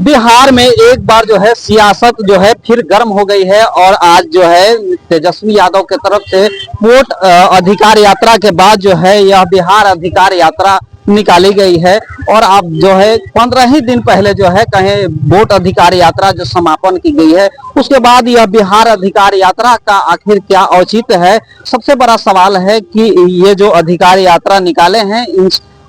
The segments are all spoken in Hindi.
बिहार में एक बार जो है सियासत जो है फिर गर्म हो गई है और आज जो है तेजस्वी यादव के तरफ से वोट अधिकार यात्रा के बाद जो है यह बिहार अधिकार यात्रा निकाली गई है। और अब जो है 15 ही दिन पहले जो है कहें वोट अधिकार यात्रा जो समापन की गई है, उसके बाद यह बिहार अधिकार यात्रा का आखिर क्या औचित्य है। सबसे बड़ा सवाल है कि ये जो अधिकार यात्रा निकाले हैं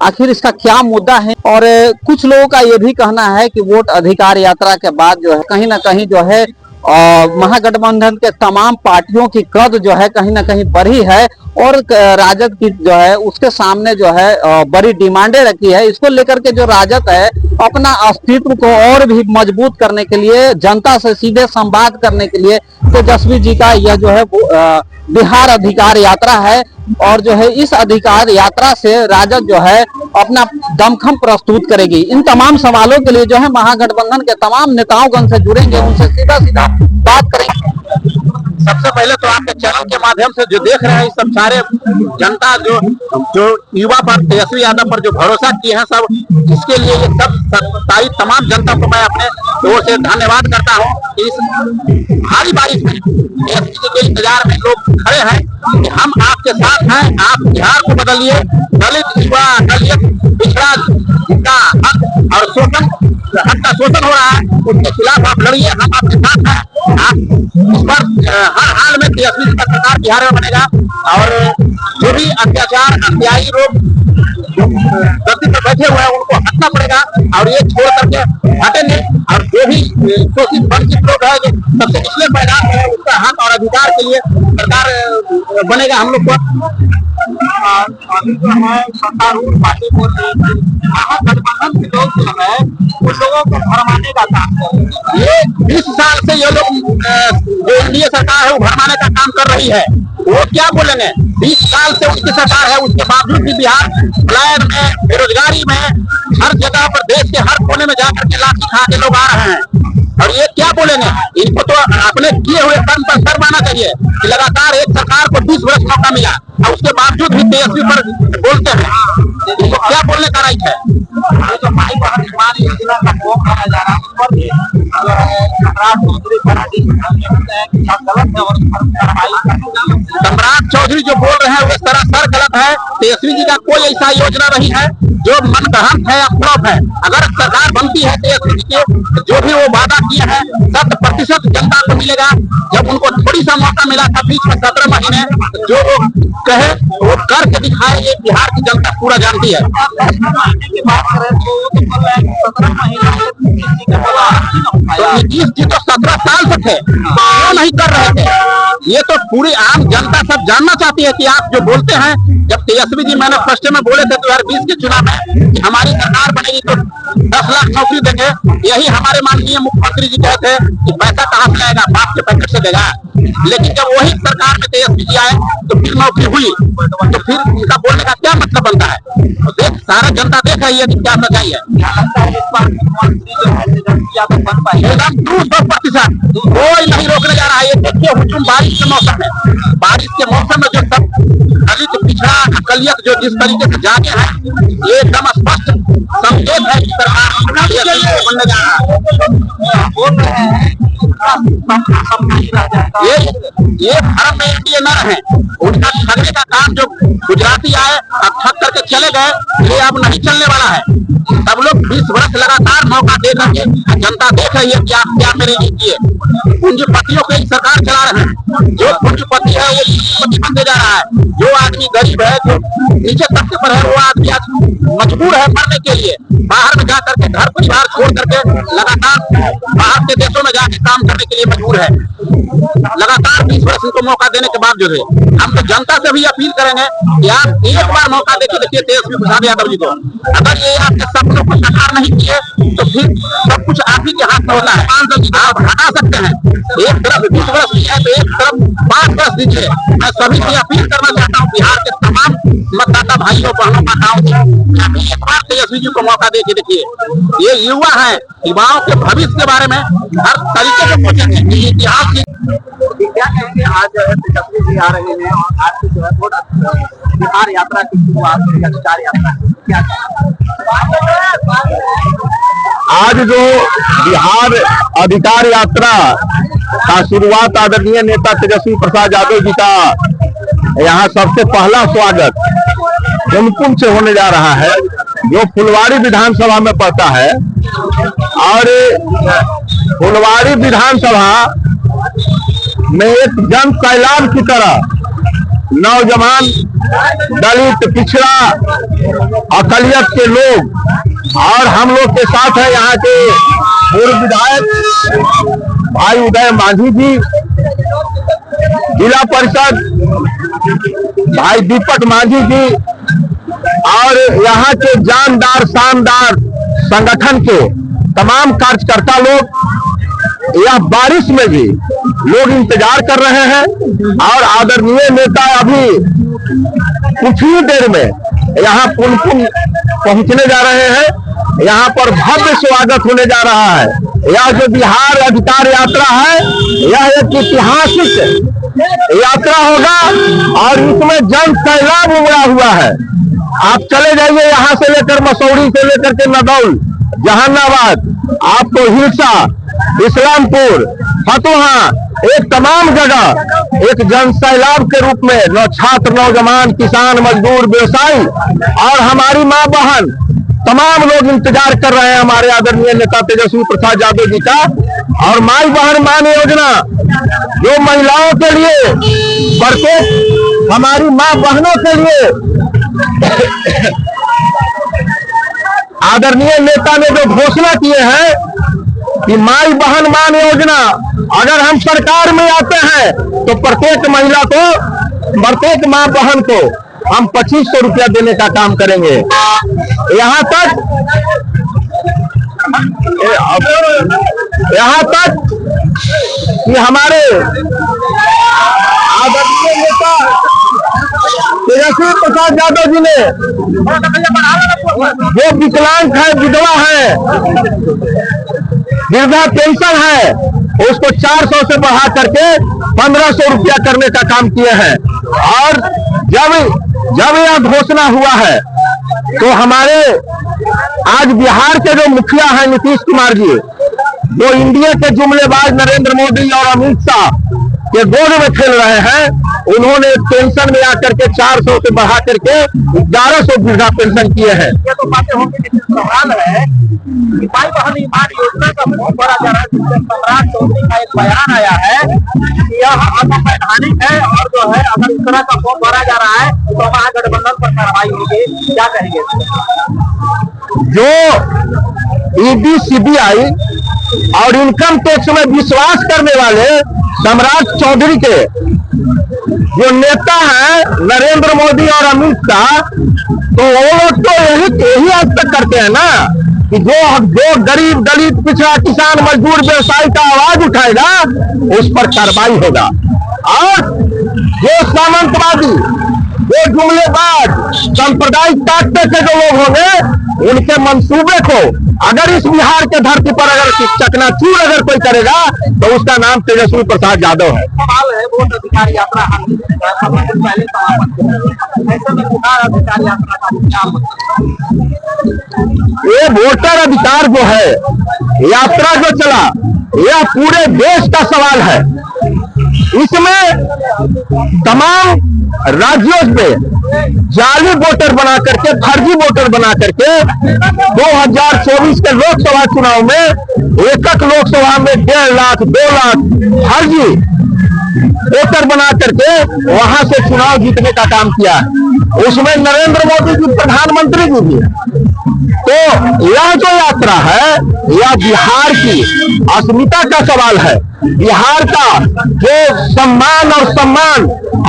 आखिर इसका क्या मुद्दा है। और कुछ लोगों का ये भी कहना है कि वोट अधिकार यात्रा के बाद जो है कहीं ना कहीं जो है महागठबंधन के तमाम पार्टियों की कद जो है कहीं ना कहीं बढ़ी है और राजद की जो है उसके सामने जो है बड़ी डिमांडें रखी है। इसको लेकर के जो राजद है अपना अस्तित्व को और भी मजबूत करने के लिए, जनता से सीधे संवाद करने के लिए तेजस्वी जी का यह जो है बिहार अधिकार यात्रा है। और जो है इस अधिकार यात्रा से राजद जो है अपना दमखम प्रस्तुत करेगी। इन तमाम सवालों के लिए जो है महागठबंधन के तमाम नेताओं से जुड़ेंगे, उनसे सीधा सीधा बात करेंगे। सबसे पहले तो आपके चैनल के माध्यम से जो देख रहे हैं इस सब सारे जनता जो युवा पर तेजस्वी यादव पर जो भरोसा किए हैं सब, इसके लिए ये सब सारी तमाम जनता को मैं अपने ओर से धन्यवाद करता हूँ। इस भारी बारिश में तेजस्वी के इंतजार में लोग खड़े हैं कि हम आपके साथ हैं, आप बिहार को बदलिए, दलित युवा दलित पिछड़ा का हक और शोषण हक का शोषण हो रहा है उसके खिलाफ आप लड़िए, हम आपके साथ हैं। आप इस पर हर हाल में तेजस्वी जी का सरकार बिहार में बनेगा और जो भी अत्याचार अन्यायी लोग गद्दी पर बैठे हुए हैं उनको हटना पड़ेगा और ये छोड़ करके हटेंगे। और जो भी शोषित वंचित लोग हैं जो सबसे पिछले मैदान में है उसका हक और अधिकार के लिए सरकार बनेगा हम लोग को। अभी जो है सत्तारूढ़ पार्टी बोल रही है महागठबंधन के लोग जो है उन लोगों को भरमाने का काम कर रहे हैं। ये 20 साल से ये लोग जो एनडीए सरकार है वो भरमाने का काम कर रही है। वो क्या बोलेंगे, 20 साल से उनकी सरकार है उसके बावजूद भी बिहार फ्लैट में, बेरोजगारी में, हर जगह पर देश के हर कोने में जाकर के लाठी खा के लोग आ रहे हैं। और ये क्या बोलेंगे, इनको तो अपने किए हुए कर्म पर सर मानना चाहिए कि लगातार एक सरकार को 20 वर्ष मौका मिला और उसके बावजूद भी तेजस्वी पर बोलते हैं। इनको क्या बोलने का राइट है। जो भाई बहन निर्माण योजना का फॉर्म भरा जा रहा है उस पर भी सम्राट चौधरी जो बोल रहे हैं वो सरासर गलत है। तेजस्वी जी का कोई ऐसा योजना नहीं है जो मनगढ़ंत है या फ्लॉप है। अगर सरकार बनती है तेजस्वी जी के जो भी वो वादा किया है 100% जनता को मिलेगा। जब उनको थोड़ी सा मौका मिला था बीच में 17 महीने जो वो कहे वो करके दिखाए, ये बिहार की जनता पूरा जानती है। तो नीतीश जी तो 17 साल से थे, क्यों नहीं कर रहे थे। ये तो पूरी आम जनता सब जानना चाहती है कि आप जो बोलते हैं, जब तेजस्वी जी मैंने फर्स्ट में बोले थे 2020 के चुनाव में कि हमारी सरकार बनेगी तो 10 लाख नौकरी देंगे, यही हमारे माननीय मुख्यमंत्री जी कहते हैं कि पैसा कहाँ से आएगा, बाप के पैकेट से देगा। लेकिन जब वही सरकार में तेजस्वी जी आए तो फिर नौकरी हुई, तो फिर इनका बोलने का क्या मतलब बनता है। तो देख सारा जनता देख रही है कि क्या सच्चाई है। 200% कोई नहीं रोकने जा रहा है। ये देखिए हुजूम बारिश के मौसम में, बारिश के मौसम में जो सब दलित पिछड़ा अकलियत जो जिस तरीके से जागे हैं ये एकदम स्पष्ट संकेत है कि सरकार बनने जा रहा है। बोल रहे हैं ये भारत में एनडीए न रहे, उनका ठगने का काम जो गुजराती आए अब ठग करके चले गए ये अब नहीं चलने वाला है। सब लोग 20 वर्ष लगातार मौका दे करके जनता देख रही है कि आप क्या मेरे लिए किए। पूंजीपतियों की सरकार चला रहे हैं, जो पूंजीपति है वो पूंजीपति बनते जा रहा है। जो आदमी गरीब है जो नीचे तबके पर है वो आदमी आज मजबूर है मरने के लिए, बाहर में जाकर के घर परिवार छोड़ करके लगातार बाहर के देशों में जाकर काम करने के लिए मजबूर है। लगातार 20 वर्ष को मौका देने के बावजूद हम तो जनता से भी अपील करेंगे कि आप एक बार मौका देखिए तेजस्वी प्रसाद यादव जी को। अगर ये आपके सपनों को साकार नहीं किए तो फिर सब कुछ आप ही के हाथ में होता है। आप हटा सकते हैं, एक तरफ 20 वर्ष है तो एक तरफ 5 वर्ष दीजिए। मैं सभी से अपील करना चाहता हूँ बिहार के तमाम मतदाता भाइयों बहनों माताओं को एक बार तेजस्वी जी को मौका दे के देखिए। ये युवा है, युवाओं के भविष्य के बारे में हर तरीके से सोचेंगे। इतिहास क्या कहेंगे आज जो है तेजस्वी जी आ रहे हैं और आज की जो है बहुत बिहार यात्रा की शुरुआत हुई, अधिकार यात्रा की, क्या आज जो बिहार अधिकार यात्रा का शुरुआत आदरणीय नेता तेजस्वी प्रसाद यादव जी का यहाँ सबसे पहला स्वागत पुनपुन से होने जा रहा है, जो फुलवारी विधानसभा में पड़ता है। और फुलवारी विधानसभा में एक जन सैलाब की तरह नौजवान, दलित, पिछड़ा, अकलियत के लोग और हम लोग के साथ है यहाँ के पूर्व विधायक भाई उदय मांझी जी, जिला परिषद भाई दीपक मांझी जी और यहाँ के जानदार शानदार संगठन के तमाम कार्यकर्ता लोग यह बारिश में भी लोग इंतजार कर रहे हैं। और आदरणीय नेता अभी कुछ ही देर में यहाँ पुनपुन पहुंचने जा रहे हैं। यहाँ पर भव्य स्वागत होने जा रहा है। यह जो बिहार अधिकार यात्रा है, यह एक ऐतिहासिक यात्रा होगा और इसमें जन सैलाब उमड़ा हुआ है। आप चले जाइए यहाँ से लेकर मसौरी से लेकर के नदौल, जहानाबाद, आपको हिरसा, इस्लामपुर, फतुहा, एक तमाम जगह एक जन सैलाब के रूप में छात्र, नौजवान, किसान, मजदूर, व्यवसायी और हमारी माँ बहन तमाम लोग इंतजार कर रहे हैं हमारे आदरणीय नेता तेजस्वी प्रसाद यादव जी का। और माई बहन मान योजना जो महिलाओं के लिए, प्रत्येक हमारी माँ बहनों के लिए आदरणीय नेता ने जो घोषणा किए हैं कि माई बहन मान योजना, अगर हम सरकार में आते हैं तो प्रत्येक महिला को, प्रत्येक माँ बहन को हम 2500 रुपया देने का काम करेंगे। यहाँ तक कि हमारे आदरणीय नेता तेजस्वी प्रसाद यादव जी ने जो विकलांग है, विधवा है, वृद्धा पेंशन है, उसको 400 से बढ़ा करके 1500 रुपया करने का काम किए हैं। और जब यह घोषणा हुआ है तो हमारे आज बिहार के जो मुखिया हैं नीतीश कुमार जी, जो इंडिया के जुमलेबाज नरेंद्र मोदी और अमित शाह के गोद में खेल रहे हैं, उन्होंने पेंशन में आकर के 400 से बढ़ा करके 1100 वृद्धा पेंशन किए हैं। ये तो बातें होंगी, लेकिन सवाल है कि माई बहन मान योजना का फॉर्म भरा जा रहा है, जिसमें सम्राट चौधरी का एक बयान आया है कि यह असंवैधानिक है और जो है अगर इस तरह का फॉर्म भरा जा रहा है तो महागठबंधन पर कार्रवाई होगी। क्या कहेंगे? जो ईडी, सीबीआई और इनकम टैक्स में विश्वास करने वाले सम्राट चौधरी के जो नेता हैं नरेंद्र मोदी और अमित शाह, तो वो लोग तो यही आज तक करते हैं ना कि जो गरीब, दलित, पिछड़ा, किसान, मजदूर, व्यवसायी का आवाज उठाएगा उस पर कार्रवाई होगा। और जो सामंतवादी, जो जुमलेबाज, सांप्रदायिक ताकत के जो लोग होंगे, उनके मंसूबे को अगर इस बिहार के धरती पर अगर चकनाचूर अगर कोई करेगा तो उसका नाम तेजस्वी प्रसाद यादव है। सवाल है वोट अधिकार यात्रा पहले ऐसे में बिहार अधिकार यात्रा का ये वोटर अधिकार जो है, यात्रा जो चला, यह पूरे देश का सवाल है। इसमें तमाम राज्यों में जाली वोटर बना करके, फर्जी वोटर बना करके 2024 के लोकसभा चुनाव में एकक लोकसभा में 1.5 लाख 2 लाख फर्जी वोटर बना करके वहां से चुनाव जीतने का काम किया है। उसमें नरेंद्र मोदी जी प्रधानमंत्री जी भी है। तो यह जो यात्रा है, यह बिहार की अस्मिता का सवाल है। बिहार का जो सम्मान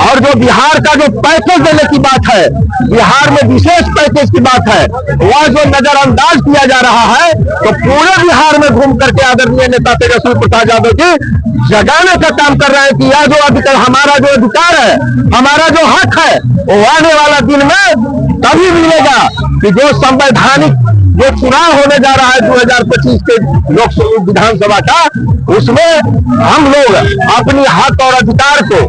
और जो बिहार का जो पैकेज देने की बात है, बिहार में विशेष पैकेज की बात है, वह जो नजरअंदाज किया जा रहा है, तो पूरे बिहार में घूम करके आदरणीय नेता तेजस्वी प्रसाद यादव जी जगाने का काम कर रहे हैं कि यह जो अधिकार, हमारा जो अधिकार है, हमारा जो हक है, वो आने वाला दिन में तभी मिलेगा कि जो संवैधानिक जो चुनाव होने जा रहा है 2025 के लोकसभा विधानसभा का, उसमें हम लोग अपनी हक और अधिकार को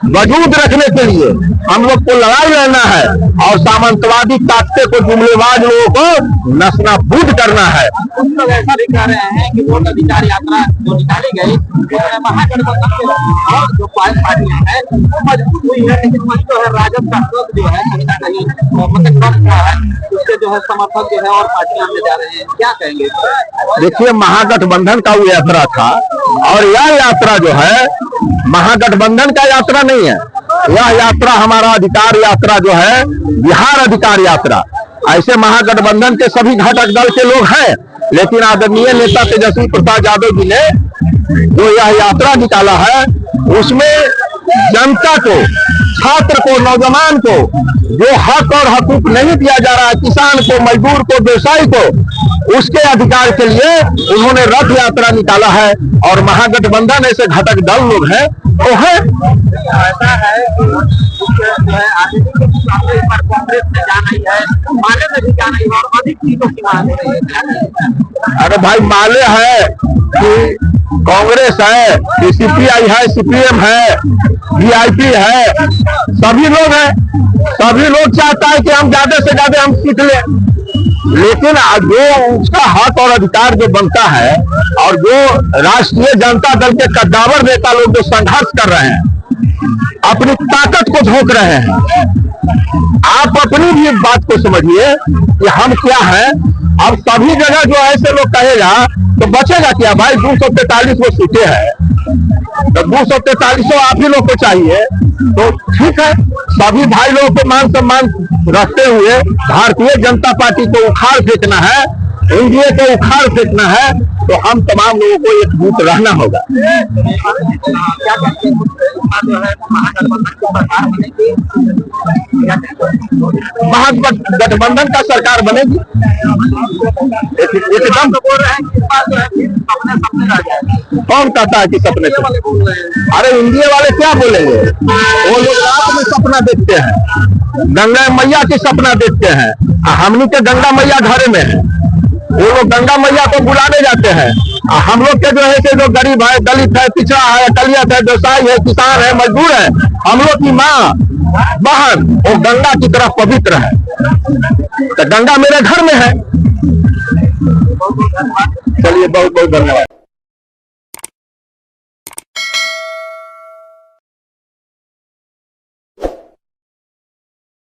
मौजूद रखने के लिए हम लोग को लड़ाई लड़ना है और सामंतवादी ताकते को, जुमलेबाज लोगों को नस्नाबूद करना है। कुछ लोग ऐसा भी कह रहे हैं कि वोट अधिकार यात्रा जो निकाली गई उसमें महागठबंधन के और जो पार्टियां हैं वो मजबूत हुई है, लेकिन वही जो है राजद का स्रोत जो है कहीं ना कहीं मतलब कम हुआ है, उसके जो है समर्थक जो है और पार्टियां में जा रहे हैं, क्या कहेंगे? देखिए, महागठबंधन का वो यात्रा था और यह यात्रा जो है महागठबंधन का यात्रा नहीं है। यह यात्रा हमारा अधिकार यात्रा जो है बिहार अधिकार यात्रा। ऐसे महागठबंधन के सभी घटक दल के लोग हैं, लेकिन आदरणीय नेता तेजस्वी प्रसाद यादव जी ने जो यह यात्रा निकाला है उसमें जनता को, छात्र को, नौजवान को जो हक और हकूक नहीं दिया जा रहा है, किसान को, मजदूर को, व्यवसायी को, उसके अधिकार के लिए उन्होंने रथ यात्रा निकाला है। और महागठबंधन ऐसे घटक दल लोग हैं वो है। ऐसा है कि कांग्रेस में जाना ही है, माले में भी जाना ही और अधिक सीटों की मांग हो रही है। अरे भाई, माले है कि कांग्रेस है कि सीपीआई है, सीपीएम है, वीआईपी है, सभी लोग हैं। सभी लोग चाहता है कि हम ज्यादा से ज्यादा हम सीट लें, लेकिन जो उसका हक और अधिकार जो बनता है और जो राष्ट्रीय जनता दल के कद्दावर नेता लोग जो संघर्ष कर रहे हैं, अपनी ताकत को झोंक रहे हैं, आप अपनी भी बात को समझिए कि हम क्या हैं। अब सभी जगह जो ऐसे लोग कहेगा तो बचेगा क्या भाई? 243 वो सीटें हैं, तो 243 आप ही लोग को चाहिए, तो ठीक है। सभी भाई लोगों को मान सम्मान रखते हुए भारतीय जनता पार्टी को उखाड़ फेंकना है, एनडीए को उखाड़ फेंकना है, तो हम तमाम लोगों को एकजुट रहना होगा। महागठबंधन का सरकार बनेगी एकदम। कौन कहता है कि सपने से? अरे एनडीए वाले क्या बोलेंगे? वो लोग रात में सपना देखते हैं, गंगा मैया की सपना देखते हैं। हमनी के गंगा मैया घरे में है, वो लोग गंगा मैया को बुलाने जाते हैं। हम लोग के जो है कि जो गरीब है, दलित है, पिछड़ा है, अकलियत है, व्यवसायी है, किसान है, मजदूर है, हम लोग की माँ बहन वो गंगा की तरफ पवित्र है, तो गंगा मेरे घर में है। चलिए, बहुत बहुत धन्यवाद।